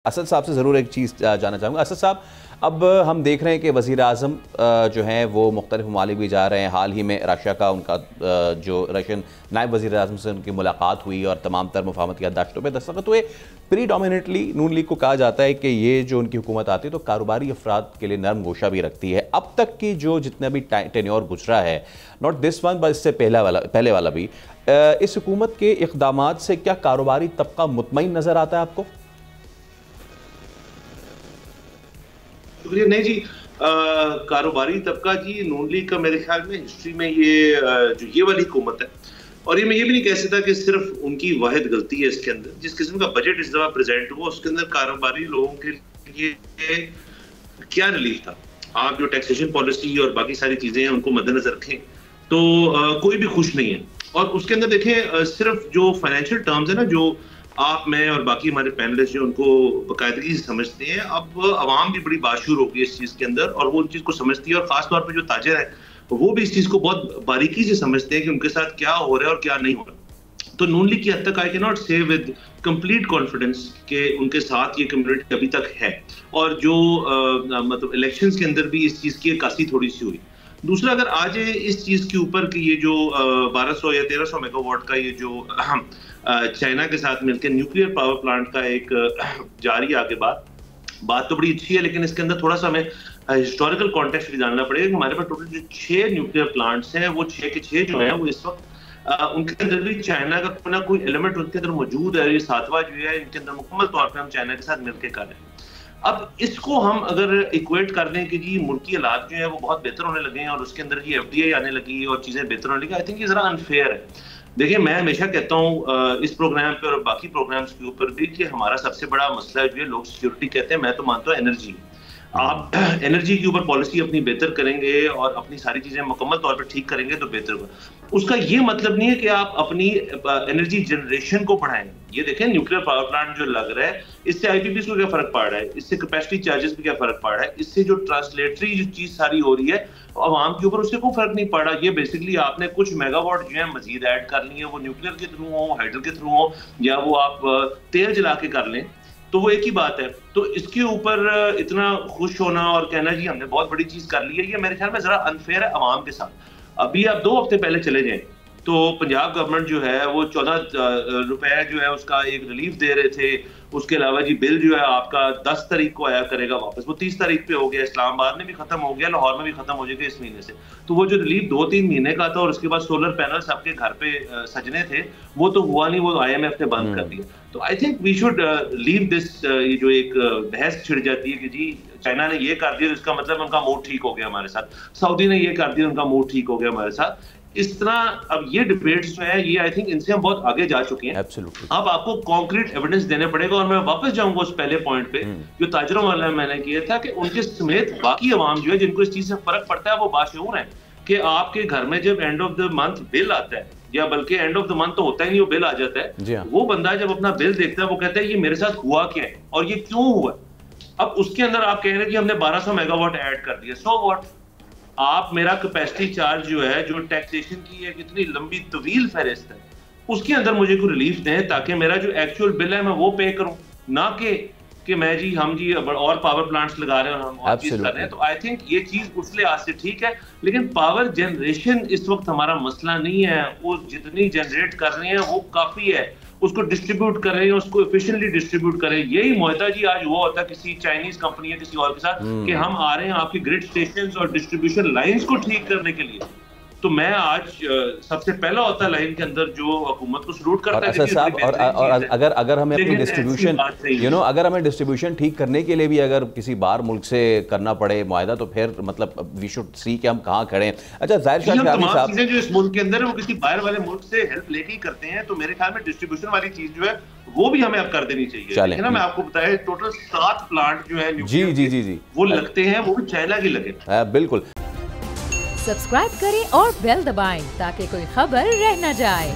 असद साहब से ज़रूर एक चीज़ जानना चाहूँगा। असद साहब, अब हम देख रहे हैं कि वज़ीर आज़म जो हैं वो मुख्तलिफ़ ममालिक भी जा रहे हैं। हाल ही में रशिया का उनका जो रशियन नायब वज़ीर आज़म से उनकी मुलाकात हुई और तमाम तर मुफाहमती याददाश्तों पर दस्तखत हुए। प्रीडोमिनेटली नून लीग को कहा जाता है कि ये जो उनकी हुकूमत आती है तो कारोबारी अफराद के लिए नरम गोशा भी रखती है। अब तक की जो जितना भी टेन्योर गुजरा है, नॉट दिस वन बट इससे पहले वाला भी, इस हुकूमत के इक़दामात से क्या कारोबारी तबका मुतमईन नज़र आता है आपको? शुक्रिया। नहीं जी, कारोबारी तबका जी नून लीग का मेरे ख्याल में हिस्ट्री में ये वाली हुकूमत है, और ये मैं ये भी नहीं कह सकता कि सिर्फ उनकी वाहिद गलती है इसके अंदर। जिस किस्म का बजट इस दफा प्रेजेंट हुआ उसके अंदर कारोबारी लोगों के लिए क्या रिलीफ था। आप जो टैक्सेशन पॉलिसी और बाकी सारी चीजें हैं उनको मद्देनजर रखें तो कोई भी खुश नहीं है। और उसके अंदर देखें, सिर्फ जो फाइनेंशियल टर्म्स है ना, जो आप, मैं और बाकी हमारे पैनलिस्ट जो उनको बाकायदगी से समझते हैं, अब आवाम भी बड़ी बाशूर होगी इस चीज के अंदर और वो उन चीज को समझती है। और खासतौर पर जो ताजर है वो भी इस चीज को बहुत बारीकी से समझते हैं कि उनके साथ क्या हो रहा है और क्या नहीं हो रहा। तो नून लीग की हद तक आई कैन नॉट से विद कंप्लीट कॉन्फिडेंस कि उनके साथ ये कम्युनिटी अभी तक है। और जो मतलब इलेक्शंस के अंदर भी इस चीज की अक्कासी थोड़ी सी हुई। दूसरा, अगर आज इस चीज के ऊपर कि ये जो 1200 या 1300 मेगावाट का ये जो चाइना के साथ मिलकर न्यूक्लियर पावर प्लांट का एक जारी आगे बात तो बड़ी अच्छी है, लेकिन इसके अंदर थोड़ा सा हमें हिस्टोरिकल कॉन्टेक्स्ट भी जानना पड़ेगा कि हमारे पास टोटल जो 6 न्यूक्लियर प्लांट्स हैं वो 6 के 6 जो हैं वो इस वक्त उनके अंदर भी चाइना का कोई ना कोई एलिमेंट उनके अंदर मौजूद है। ये 7वां जो है इनके अंदर मुकम्मल तौर पर हम चाइना के साथ मिलकर कर रहे हैं। अब इसको हम अगर इक्वेट कर दें कि जी मुल्की हालात जो है वो बहुत बेहतर होने लगे हैं और उसके अंदर जी FDI आने लगी और चीजें बेहतर होने लगी, आई थिंक ये जरा अनफेयर है। देखिए, मैं हमेशा कहता हूँ इस प्रोग्राम पे और बाकी प्रोग्राम्स के ऊपर भी कि हमारा सबसे बड़ा मसला जो है लोग सिक्योरिटी कहते हैं, मैं तो मानता हूँ एनर्जी। आप एनर्जी के ऊपर पॉलिसी अपनी बेहतर करेंगे और अपनी सारी चीजें मुकम्मल तौर पर ठीक करेंगे तो बेहतर होगा। उसका ये मतलब नहीं है कि आप अपनी एनर्जी जनरेशन को बढ़ाएं। ये देखें, न्यूक्लियर पावर प्लांट जो लग रहा है इससे IPPs को क्या फर्क पड़ रहा है, इससे कैपेसिटी चार्जेस पे क्या फर्क पड़ रहा है, इससे जो ट्रांसलेटरी जो चीज सारी हो रही है आवाम के ऊपर उससे कोई फर्क नहीं पड़ रहा। ये बेसिकली आपने कुछ मेगावाट जो है मजीद ऐड कर लिए, वो न्यूक्लियर के थ्रू हो, हाइड्रो के थ्रू हो, या वो आप तेल जला के कर लें, तो वो एक ही बात है। तो इसके ऊपर इतना खुश होना और कहना जी हमने बहुत बड़ी चीज कर ली है, ये मेरे ख्याल में जरा अनफेयर है अवाम के साथ। अभी आप 2 हफ्ते पहले चले जाएं तो पंजाब गवर्नमेंट जो है वो 14 रुपए जो है उसका एक रिलीफ दे रहे थे। उसके अलावा जी बिल जो है आपका 10 तारीख को आया करेगा वापस, वो 30 तारीख पे हो गया। इस्लामाबाद में भी खत्म हो गया, लाहौर में भी खत्म हो जाएगा इस महीने से। तो वो जो रिलीफ 2-3 महीने का था और उसके बाद सोलर पैनल्स आपके घर पे सजने थे, वो तो हुआ नहीं, वो IMF ने बंद कर दिया। तो I think we should leave this. ये जो एक बहस छिड़ जाती है कि जी चाइना ने ये कर दिया इसका मतलब उनका मूड ठीक हो गया हमारे साथ, सऊदी ने ये कर दिया उनका मूड ठीक हो गया हमारे साथ। इस तरह अब ये डिबेट्स जो है ये आई थिंक इनसे हम बहुत आगे जा चुके हैं। Absolutely. अब आपको कॉन्क्रीट एविडेंस देने पड़ेगा। और मैं वापस जाऊंगा उस पहले पॉइंट पे जो ताजरों वाला मैंने किया था कि उनके समेत बाकी अवाम जो है जिनको इस चीज से फर्क पड़ता है वो बाशऊर है कि आपके घर में जब end of the month bill आता है, या बल्कि एंड ऑफ द मंथ तो होता ही नहीं, वो बिल आ जाता है, वो बंदा जब अपना बिल देखता है वो कहता है ये मेरे साथ हुआ क्या है और ये क्यों हुआ। अब उसके अंदर आप कह रहे हैं कि हमने 1200 मेगावाट ऐड कर दिया, सो व्हाट। आप मेरा कैपेसिटी चार्ज जो है, जो टैक्सेशन की एक इतनी लंबी तवील फहरिस्त है, उसके अंदर मुझे कोई रिलीफ दें ताकि मेरा जो एक्चुअल बिल है मैं वो पे करूं, ना कि मैं जी हम जी और पावर प्लांट्स लगा रहे हैं और हम और चीज कर रहे हैं। तो आई थिंक ये चीज उस लिहाज से ठीक है, लेकिन पावर जनरेशन इस वक्त हमारा मसला नहीं है। वो जितनी जनरेट कर रहे हैं वो काफी है, उसको डिस्ट्रीब्यूट कर रहे हैं, उसको एफिशिएंटली डिस्ट्रीब्यूट करें। यही मुआहदा जी आज हुआ होता है किसी चाइनीज कंपनी या किसी और के साथ कि हम आ रहे हैं आपकी ग्रिड स्टेशंस और डिस्ट्रीब्यूशन लाइंस को ठीक करने के लिए। तो मैं आज सबसे पहला होता है लाइन के अंदर जो हुकूमत को सलूट करता है। साहब, और अगर हमें अपनी डिस्ट्रीब्यूशन अगर हमें डिस्ट्रीब्यूशन ठीक करने के लिए भी अगर किसी बाहर मुल्क से करना पड़े मुआहदा, तो फिर मतलब वी शुड सी कि हम कहाँ खड़े हैं। अच्छा, जाहिर शाह चीजें जो इस मुल्क के अंदर है वो किसी बाहर वाले मुल्क से हेल्प लेके ही करते हैं। तो मेरे ख्याल में डिस्ट्रीब्यूशन वाली चीज जो है वो भी हमें अब कर देनी चाहिए। लेकिन ना मैं आपको बताया टोटल 7 प्लांट जो है जी वो लगते हैं, वो भी चाइना के लगे। बिल्कुल। सब्सक्राइब करें और बेल दबाएं ताकि कोई खबर रह न जाए।